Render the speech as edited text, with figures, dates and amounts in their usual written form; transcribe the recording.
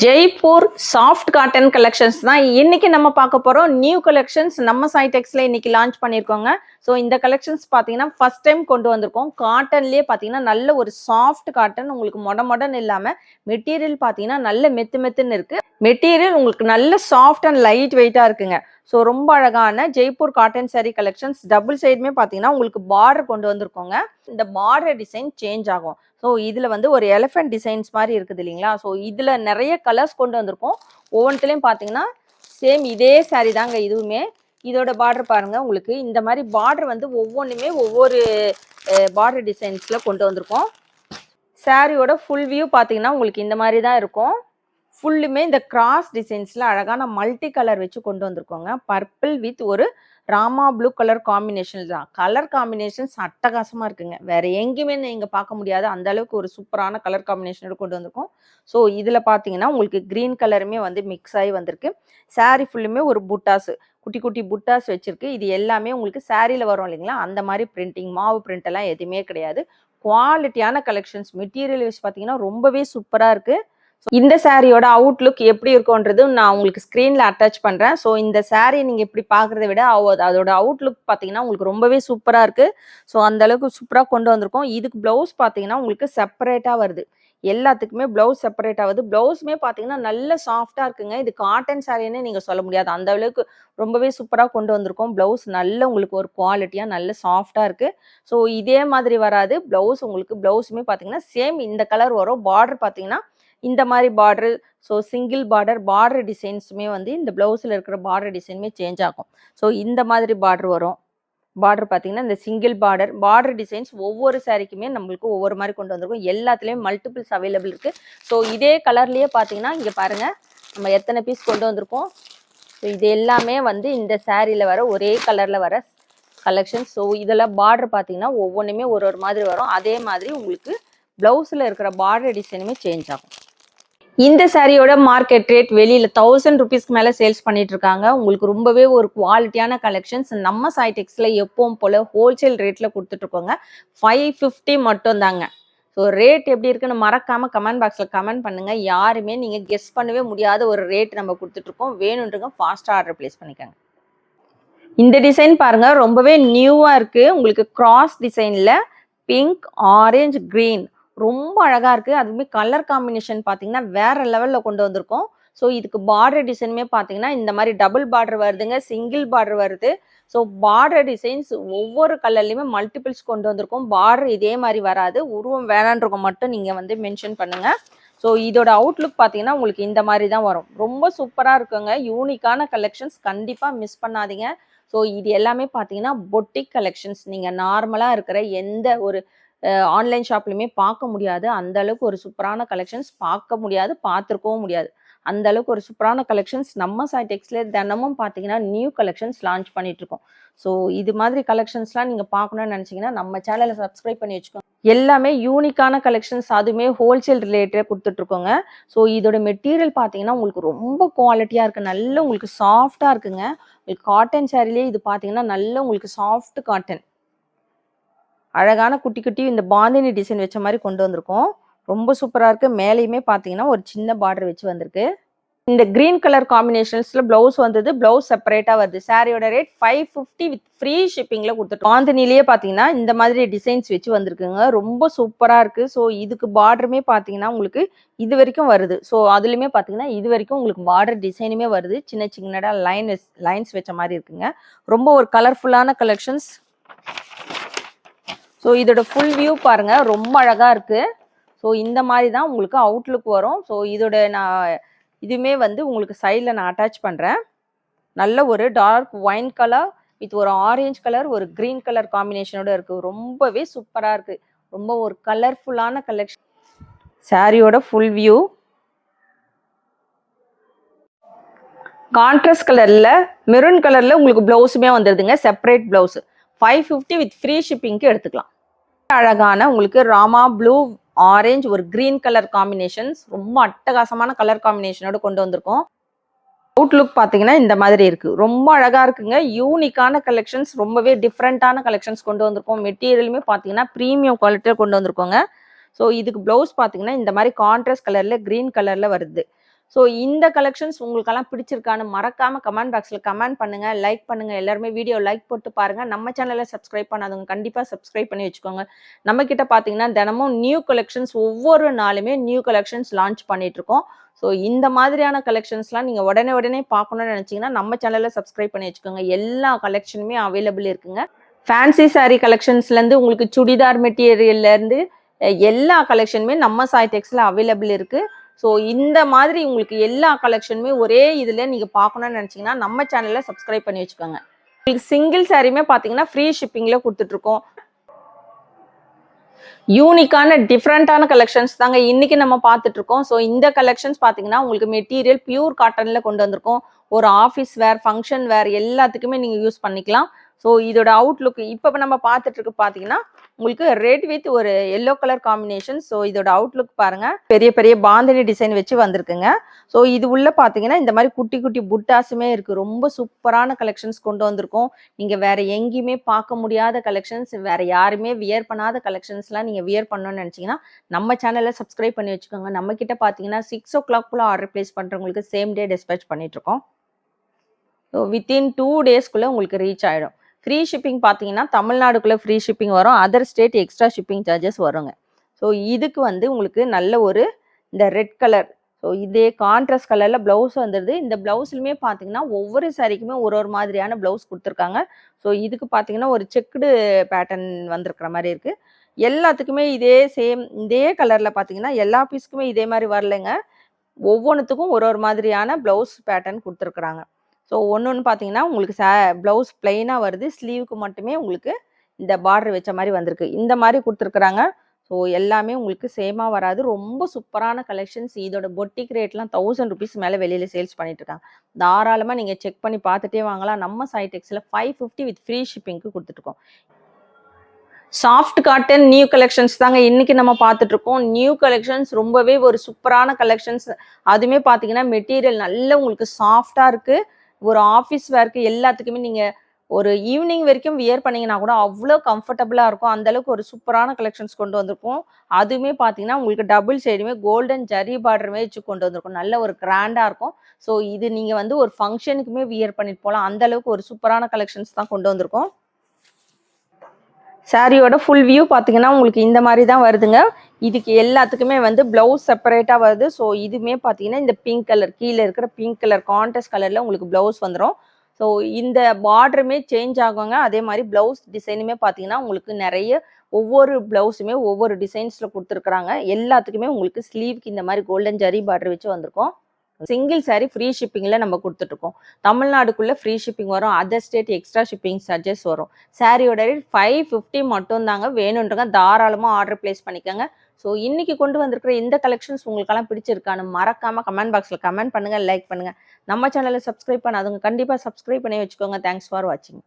Jaipur soft cotton collections தான் இன்னைக்கு நம்ம பார்க்க போறோம். நியூ கலெக்ஷன்ஸ் நம்ம சைடெக்ஸ்ல இன்னைக்கு லான்ச் பண்ணியிருக்கோங்க. ஸோ இந்த கலெக்ஷன்ஸ் பார்த்தீங்கன்னா ஃபர்ஸ்ட் டைம் கொண்டு வந்திருக்கோம். காட்டன்லேயே பார்த்தீங்கன்னா நல்ல ஒரு சாஃப்ட் காட்டன், உங்களுக்கு மொடன்னு இல்லாமல் மெட்டீரியல் பார்த்தீங்கன்னா நல்ல மெத்துன்னு இருக்கு. மெட்டீரியல் உங்களுக்கு நல்ல சாஃப்ட் அண்ட் லைட் வெயிட்டாக இருக்குங்க. ஸோ ரொம்ப அழகான Jaipur cotton sari collections double சைடுமே பார்த்தீங்கன்னா உங்களுக்கு பார்டர் கொண்டு வந்திருக்கோங்க. இந்த பார்டர் டிசைன் சேஞ்ச் ஆகும். ஸோ இதில் வந்து ஒரு எலிஃபென்ட் டிசைன்ஸ் மாதிரி இருக்குது இல்லைங்களா. ஸோ இதில் நிறைய கலர்ஸ் கொண்டு வந்திருக்கோம். ஒவ்வொன்றுலையும் பார்த்தீங்கன்னா சேம் இதே சாரீ தாங்க இதுவுமே. இதோட பார்டர் பாருங்க, உங்களுக்கு இந்த மாதிரி பார்டர் வந்து ஒவ்வொன்றுமே ஒவ்வொரு பார்டர் டிசைன்ஸில் கொண்டு வந்திருக்கோம். சாரியோட ஃபுல் வியூ பார்த்தீங்கன்னா உங்களுக்கு இந்த மாதிரி தான் இருக்கும். ஃபுல்லுமே இந்த கிராஸ் டிசைன்ஸில் அழகான மல்டி கலர் வச்சு கொண்டு வந்திருக்கோங்க. பர்பிள் வித் ஒரு ராமா ப்ளூ கலர் காம்பினேஷன் தான். கலர் காம்பினேஷன்ஸ் அட்டகாசமாக இருக்குங்க. வேறு எங்கேயுமே நீங்கள் பார்க்க முடியாது, அந்த அளவுக்கு ஒரு சூப்பரான கலர் காம்பினேஷனோட கொண்டு வந்திருக்கோம். ஸோ இதில் பார்த்தீங்கன்னா உங்களுக்கு க்ரீன் கலருமே வந்து மிக்ஸ் ஆகி வந்திருக்கு. சாரீ ஃபுல்லுமே ஒரு புட்டாஸ், குட்டி குட்டி புட்டாஸ் வச்சுருக்கு. இது எல்லாமே உங்களுக்கு சாரியில் வரும் இல்லைங்களா, அந்த மாதிரி பிரிண்டிங், மாவு பிரிண்ட் எல்லாம் எதுவுமே கிடையாது. குவாலிட்டியான கலெக்ஷன்ஸ். மெட்டீரியல் வச்சு பார்த்தீங்கன்னா ரொம்பவே சூப்பராக இருக்குது. இந்த சாரியோட அவுட்லுக் எப்படி இருக்கும்ன்றது நான் உங்களுக்கு ஸ்க்ரீனில் அட்டாச் பண்ணுறேன். ஸோ இந்த சாரீ நீங்கள் இப்படி பார்க்குறத விட அதோட அவுட்லுக் பார்த்தீங்கன்னா உங்களுக்கு ரொம்பவே சூப்பராக இருக்குது. ஸோ அந்தளவுக்கு சூப்பராக கொண்டு வந்திருக்கோம். இதுக்கு ப்ளவுஸ் பார்த்தீங்கன்னா உங்களுக்கு செப்பரேட்டாக வருது. எல்லாத்துக்குமே ப்ளவுஸ் செப்பரேட் ஆகுது. ப்ளவுஸுமே பார்த்தீங்கன்னா நல்ல சாஃப்டாக இருக்குங்க. இது காட்டன் சாரின்னு நீங்கள் சொல்ல முடியாது, அந்த அளவுக்கு ரொம்பவே சூப்பராக கொண்டு வந்திருக்கோம். ப்ளவுஸ் நல்ல உங்களுக்கு ஒரு குவாலிட்டியாக நல்ல சாஃப்டாக இருக்குது. ஸோ இதே மாதிரி வராது ப்ளவுஸ். உங்களுக்கு ப்ளவுஸுமே பார்த்தீங்கன்னா சேம் இந்த கலர் வரும். பார்டர் பார்த்தீங்கன்னா இந்த மாதிரி பார்டர். ஸோ சிங்கிள் பார்டர் டிசைன்ஸுமே வந்து இந்த ப்ளவுஸில் இருக்கிற பார்டர் டிசைனுமே சேஞ்ச் ஆகும். ஸோ இந்த மாதிரி பார்டர் வரும். பார்டர் பார்த்தீங்கன்னா இந்த சிங்கிள் பார்டர் டிசைன்ஸ் ஒவ்வொரு சாரிக்குமே நம்மளுக்கு ஒவ்வொரு மாதிரி கொண்டு வந்திருக்கும். எல்லாத்துலேயும் மல்டிபிள்ஸ் அவைலபிள் இருக்குது. ஸோ இதே கலர்லேயே பார்த்தீங்கன்னா இங்கே பாருங்கள் நம்ம எத்தனை பீஸ் கொண்டு வந்திருக்கோம். ஸோ இது எல்லாமே வந்து இந்த சாரியில் வர ஒரே கலரில் வர கலெக்ஷன். ஸோ இதெல்லாம் பார்டர் பார்த்தீங்கன்னா ஒவ்வொன்றுமே ஒரு மாதிரி வரும். அதே மாதிரி உங்களுக்கு ப்ளவுஸில் இருக்கிற பார்டர் டிசைனுமே சேஞ்ச் ஆகும். இந்த சாரியோட மார்க்கெட் ரேட் வெளியில் 1000 ருபீஸ்க்கு மேலே சேல்ஸ் பண்ணிட்டு இருக்காங்க. உங்களுக்கு ரொம்பவே ஒரு குவாலிட்டியான கலெக்ஷன்ஸ் நம்ம சைடெக்ஸில் எப்பவும் போல் ஹோல்சேல் ரேட்டில் கொடுத்துட்ருக்கோங்க. 550 மட்டும் தாங்க. ஸோ ரேட் எப்படி இருக்குன்னு மறக்காமல் கமெண்ட் பாக்ஸில் கமெண்ட் பண்ணுங்கள். யாருமே நீங்கள் கெஸ் பண்ணவே முடியாத ஒரு ரேட் நம்ம கொடுத்துட்ருக்கோம். வேணுன்றங்க ஃபாஸ்ட்டாக ஆர்டர் ப்ளேஸ் பண்ணிக்கோங்க. இந்த டிசைன் பாருங்கள், ரொம்பவே நியூவாக இருக்குது. உங்களுக்கு கிராஸ் டிசைனில் பிங்க், ஆரஞ்சு, க்ரீன் ரொம்ப அழகாக இருக்குது. அதுவுமே கலர் காம்பினேஷன் பார்த்தீங்கன்னா வேறு லெவலில் கொண்டு வந்திருக்கோம். ஸோ இதுக்கு பார்டர் டிசைனுமே பார்த்தீங்கன்னா இந்த மாதிரி டபுள் பார்டர் வருதுங்க, சிங்கிள் பார்டர் வருது. ஸோ பார்டர் டிசைன்ஸ் ஒவ்வொரு கலர்லையுமே மல்டிபிள்ஸ் கொண்டு வந்திருக்கோம். பார்டர் இதே மாதிரி வராது. உருவம் வேணான்றவங்க மட்டும் நீங்கள் வந்து மென்ஷன் பண்ணுங்கள். ஸோ இதோட அவுட்லுக் பார்த்தீங்கன்னா உங்களுக்கு இந்த மாதிரி தான் வரும். ரொம்ப சூப்பராக இருக்குங்க. யூனிக்கான கலெக்ஷன்ஸ், கண்டிப்பாக மிஸ் பண்ணாதீங்க. ஸோ இது எல்லாமே பார்த்தீங்கன்னா பொட்டிக் கலெக்ஷன்ஸ். நீங்கள் நார்மலாக இருக்கிற எந்த ஒரு ஆன்லைன் ஷாப்லையுமே பார்க்க முடியாது. அந்த அளவுக்கு ஒரு சூப்பரான கலெக்ஷன்ஸ் பார்க்க முடியாது, பார்த்துருக்கவும் முடியாது. அந்த அளவுக்கு ஒரு சூப்பரான கலெக்ஷன்ஸ் நம்ம சைடெக்ஸ்ல தினமும் பார்த்தீங்கன்னா நியூ கலெக்ஷன்ஸ் லான்ச் பண்ணிட்டு இருக்கோம். ஸோ இது மாதிரி கலெக்ஷன்ஸ்லாம் நீங்கள் பார்க்கணும்னு நினச்சிங்கன்னா நம்ம சேனலை சப்ஸ்கிரைப் பண்ணி வச்சுக்கோங்க. எல்லாமே யூனிக்கான கலெக்ஷன்ஸ், அதுவுமே ஹோல்சேல் ரிலேட்டடாக கொடுத்துட்ருக்கோங்க. ஸோ இதோட மெட்டீரியல் பார்த்தீங்கன்னா உங்களுக்கு ரொம்ப குவாலிட்டியாக இருக்குது. நல்ல உங்களுக்கு சாஃப்டாக இருக்குங்க. உங்களுக்கு காட்டன் சாரிலேயே இது பார்த்தீங்கன்னா நல்ல உங்களுக்கு சாஃப்ட் காட்டன். அழகான குட்டி குட்டி இந்த பாந்தினி டிசைன் வச்ச மாதிரி கொண்டு வந்திருக்கோம். ரொம்ப சூப்பராக இருக்குது. மேலேயுமே பார்த்தீங்கன்னா ஒரு சின்ன பார்டர் வச்சு வந்திருக்கு. இந்த க்ரீன் கலர் காம்பினேஷன்ஸில் ப்ளவுஸ் வந்தது. ப்ளவுஸ் செப்பரேட்டாக வருது. சாரியோட ரேட் 550 வித் ஃப்ரீ ஷிப்பிங்கில் கொடுத்துருக்கோம். பாந்தினிலேயே பார்த்தீங்கன்னா இந்த மாதிரி டிசைன்ஸ் வச்சு வந்திருக்குங்க. ரொம்ப சூப்பராக இருக்குது. ஸோ இதுக்கு பார்டருமே பார்த்தீங்கன்னா உங்களுக்கு இது வரைக்கும் வருது. ஸோ அதுலேயுமே பார்த்தீங்கன்னா இது வரைக்கும் உங்களுக்கு பார்டர் டிசைனுமே வருது. சின்ன சின்னதாக லைன்ஸ் வச்ச மாதிரி இருக்குங்க. ரொம்ப ஒரு கலர்ஃபுல்லான கலெக்ஷன்ஸ். ஸோ இதோட ஃபுல் வியூ பாருங்கள், ரொம்ப அழகாக இருக்குது. ஸோ இந்த மாதிரி தான் உங்களுக்கு அவுட்லுக் வரும். ஸோ இதோட இதுவுமே வந்து உங்களுக்கு சைடில் நான் அட்டாச் பண்ணுறேன். நல்ல ஒரு டார்க் ஒயின் கலர் வித் ஒரு ஆரஞ்சு கலர், ஒரு க்ரீன் கலர் காம்பினேஷனோட இருக்குது. ரொம்பவே சூப்பராக இருக்குது. ரொம்ப ஒரு கலர்ஃபுல்லான கலெக்ஷன். சாரியோட ஃபுல் வியூ கான்ட்ராஸ்ட் கலரில் மெரூன் கலரில் உங்களுக்கு ப்ளவுஸுமே வந்துடுதுங்க. செப்பரேட் ப்ளவுஸ் 550 வித் ஃப்ரீ ஷிப்பிங்க்கு எடுத்துக்கலாம். அழகான உங்களுக்கு ராமா ப்ளூ, ஆரஞ்சு, ஒரு க்ரீன் கலர் காம்பினேஷன்ஸ். ரொம்ப அட்டகாசமான கலர் காம்பினேஷனோட கொண்டு வந்திருக்கோம். அவுட்லுக் பார்த்தீங்கன்னா இந்த மாதிரி இருக்குது. ரொம்ப அழகாக இருக்குங்க. யூனிக்கான கலெக்ஷன்ஸ், ரொம்பவே டிஃப்ரெண்ட்டான கலெக்ஷன்ஸ் கொண்டு வந்திருக்கோம். மெட்டீரியலுமே பார்த்தீங்கன்னா ப்ரீமியம் குவாலிட்டியில் கொண்டு வந்திருக்கோங்க. ஸோ இதுக்கு ப்ளவுஸ் பார்த்தீங்கன்னா இந்த மாதிரி கான்ட்ராஸ்ட் கலரில் க்ரீன் கலரில் வருது. ஸோ இந்த கலெக்ஷன்ஸ் உங்களுக்கெல்லாம் பிடிச்சிருக்கான்னு மறக்காம கமெண்ட் பாக்ஸில் கமெண்ட் பண்ணுங்க, லைக் பண்ணுங்க. எல்லாருமே வீடியோ லைக் போட்டு பாருங்க. நம்ம சேனலை சப்ஸ்கிரைப் பண்ணாதவங்க கண்டிப்பாக சப்ஸ்கிரைப் பண்ணி வச்சுக்கோங்க. நம்ம கிட்ட பார்த்தீங்கன்னா தினமும் நியூ கலெக்ஷன்ஸ் ஒவ்வொரு நாளுமே நியூ கலெக்ஷன்ஸ் லான்ச் பண்ணிட்டு இருக்கோம். ஸோ இந்த மாதிரியான கலெக்ஷன்ஸ்லாம் நீங்கள் உடனே பார்க்கணும்னு நினச்சிங்கன்னா நம்ம சேனலில் சப்ஸ்கிரைப் பண்ணி வச்சுக்கோங்க. எல்லா கலெக்ஷனுமே அவைலபிள் இருக்குங்க. ஃபேன்சி சாரீ கலெக்ஷன்ஸ்லேருந்து உங்களுக்கு சுடிதார் மெட்டீரியல்லேருந்து எல்லா கலெக்ஷனுமே நம்ம சாய் டெக்ஸில் அவைலபிள் இருக்குது. ஸோ இந்த மாதிரி உங்களுக்கு எல்லா கலெக்ஷனுமே ஒரே இதில் நீங்கள் பார்க்கணும்னு நினச்சிங்கன்னா நம்ம சேனலில் சப்ஸ்கிரைப் பண்ணி வச்சுக்கோங்க. உங்களுக்கு சிங்கிள் சாரியுமே பார்த்தீங்கன்னா ஃப்ரீ ஷிப்பிங்கில் கொடுத்துட்ருக்கோம். யூனிக்கான டிஃப்ரெண்ட்டான கலெக்ஷன்ஸ் தாங்க இன்னைக்கு நம்ம பார்த்துட்டு இருக்கோம். ஸோ இந்த கலெக்ஷன்ஸ் பார்த்தீங்கன்னா உங்களுக்கு மெட்டீரியல் பியூர் காட்டன்ல கொண்டு வந்திருக்கோம். ஒரு ஆஃபீஸ் வேர், ஃபங்க்ஷன் வேர் எல்லாத்துக்குமே நீங்கள் யூஸ் பண்ணிக்கலாம். ஸோ இதோட அவுட்லுக் இப்போ நம்ம பார்த்துட்டு இருக்கு பார்த்தீங்கன்னா உங்களுக்கு ரெட் வித் ஒரு எல்லோ கலர் காம்பினேஷன். ஸோ இதோட அவுட்லுக் பாருங்க, பெரிய பெரிய பாந்தினி டிசைன் வச்சு வந்திருக்குங்க. ஸோ இது உள்ள பார்த்தீங்கன்னா இந்த மாதிரி குட்டி குட்டி புட்டாஸுமே இருக்கு. ரொம்ப சூப்பரான கலெக்ஷன்ஸ் கொண்டு வந்திருக்கோம். நீங்க வேற எங்கேயுமே பார்க்க முடியாத கலெக்ஷன்ஸ், வேற யாருமே வியர் பண்ணாத கலெக்ஷன்ஸ்லாம் நீங்க வியர் பண்ணணும்னு நினைச்சீங்கன்னா நம்ம சேனலை சப்ஸ்கிரைப் பண்ணி வச்சுக்கோங்க. நம்ம கிட்ட பார்த்தீங்கன்னா 6 o'clock ஆர்டர் பிளேஸ் பண்றவங்களுக்கு சேம் டே டிஸ்பேச் பண்ணிட்டு இருக்கோம். ஸோ வித்தின் 2 டேஸ்க்குள்ள உங்களுக்கு ரீச் ஆயிடும். ஃப்ரீ ஷிப்பிங் பார்த்தீங்கன்னா தமிழ்நாடுக்குள்ளே ஃப்ரீ ஷிப்பிங் வரும். Other state extra shipping charges வருங்க. ஸோ இதுக்கு வந்து உங்களுக்கு நல்ல ஒரு இந்த ரெட் கலர், ஸோ இதே கான்ட்ராஸ்ட் கலரில் ப்ளவுஸ் வந்துடுது. இந்த ப்ளவுஸ்லுமே பார்த்தீங்கன்னா ஒவ்வொரு சாரிக்குமே ஒரு மாதிரியான ப்ளவுஸ் கொடுத்துருக்காங்க. ஸோ இதுக்கு பார்த்தீங்கன்னா ஒரு செக்குடு பேட்டர்ன் வந்திருக்கிற மாதிரி இருக்குது. எல்லாத்துக்குமே இதே கலரில் பார்த்தீங்கன்னா எல்லா பீஸ்க்குமே இதே மாதிரி வரலைங்க. ஒவ்வொன்றுத்துக்கும் ஒரு மாதிரியான ப்ளவுஸ் பேட்டர்ன் கொடுத்துருக்குறாங்க. ஸோ ஒன்று பார்த்தீங்கன்னா உங்களுக்கு ப்ளவுஸ் பிளெயினாக வருது. ஸ்லீவுக்கு மட்டுமே உங்களுக்கு இந்த பார்டர் வச்ச மாதிரி வந்திருக்கு. இந்த மாதிரி கொடுத்துருக்குறாங்க. ஸோ எல்லாமே உங்களுக்கு சேமாக வராது. ரொம்ப சூப்பரான கலெக்ஷன்ஸ். இதோட பொட்டிக் ரேட்லாம் 1000 rupees மேலே வெளியில் சேல்ஸ் பண்ணிட்டு இருக்காங்க. தாராளமாக நீங்கள் செக் பண்ணி பார்த்துட்டே வாங்கலாம். நம்ம சாய் டெக்ஸில் 550 வித் ஃப்ரீ ஷிப்பிங்க்கு கொடுத்துட்ருக்கோம். சாஃப்ட் காட்டன் நியூ கலெக்ஷன்ஸ் தாங்க இன்னைக்கு நம்ம பார்த்துட்டு இருக்கோம். நியூ கலெக்ஷன்ஸ் ரொம்பவே ஒரு சூப்பரான கலெக்ஷன்ஸ். அதுவுமே பார்த்தீங்கன்னா மெட்டீரியல் நல்ல உங்களுக்கு சாஃப்டாக இருக்குது. ஒரு ஆஃபீஸ் வேர்க்கு எல்லாத்துக்குமே நீங்கள் ஒரு ஈவினிங் வரைக்கும் வியர் பண்ணிங்கன்னா கூட அவ்வளோ கம்ஃபர்டபுளாக இருக்கும். அந்தளவுக்கு ஒரு சூப்பரான கலெக்ஷன்ஸ் கொண்டு வந்திருக்கோம். அதுவுமே பார்த்தீங்கன்னா உங்களுக்கு டபுள் சைடுமே கோல்டன் ஜரி பார்டருமே வச்சு கொண்டு வந்திருக்கும். நல்ல ஒரு கிராண்டாக இருக்கும். ஸோ இது நீங்கள் வந்து ஒரு ஃபங்க்ஷனுக்குமே வியர் பண்ணிட்டு போகலாம். அந்தளவுக்கு ஒரு சூப்பரான கலெக்ஷன்ஸ் தான் கொண்டு வந்திருக்கோம். சாரியோட ஃபுல் வியூ பார்த்தீங்கன்னா உங்களுக்கு இந்த மாதிரி தான் வருதுங்க. இதுக்கு எல்லாத்துக்குமே வந்து ப்ளவுஸ் செப்பரேட்டாக வருது. ஸோ இதுவுமே பார்த்தீங்கன்னா இந்த பிங்க் கலர், கீழே இருக்கிற பிங்க் கலர் கான்ட்ராஸ்ட் கலரில் உங்களுக்கு ப்ளவுஸ் வந்துடும். ஸோ இந்த பார்டருமே சேஞ்ச் ஆகுங்க. அதே மாதிரி ப்ளவுஸ் டிசைனுமே பார்த்தீங்கன்னா உங்களுக்கு நிறைய ஒவ்வொரு ப்ளவுஸுமே ஒவ்வொரு டிசைன்ஸில் கொடுத்துருக்குறாங்க. எல்லாத்துக்குமே உங்களுக்கு ஸ்லீவ்க்கு இந்த மாதிரி கோல்டன் ஜரி பார்டர் வச்சு வந்திருக்கும். சிங்கிள் சாரி ஃப்ரீ ஷிப்பிங்கில் நம்ம கொடுத்துட்ருக்கோம். தமிழ்நாடுக்குள்ளே ஃப்ரீ ஷிப்பிங் வரும். Other state extra shipping charges வரும். சாரியோட ரேட் 550 மட்டும் தாங்க. வேணுன்றங்க தாராளமாக ஆர்டர் பிளேஸ் பண்ணிக்கோங்க. ஸோ இன்னைக்கு கொண்டு வந்திருக்கிற இந்த கலெக்ஷன்ஸ் உங்களுக்கெல்லாம் பிடிச்சிருக்கான்னு மறக்காமல் கமெண்ட் பாக்ஸில் கமெண்ட் பண்ணுங்கள், லைக் பண்ணுங்கள். நம்ம சேனலை சப்ஸ்கிரைப் பண்ணாதவங்க கண்டிப்பாக சப்ஸ்கிரைப் பண்ணி வச்சுக்கோங்க. தேங்க்ஸ் ஃபார் வாட்சிங்.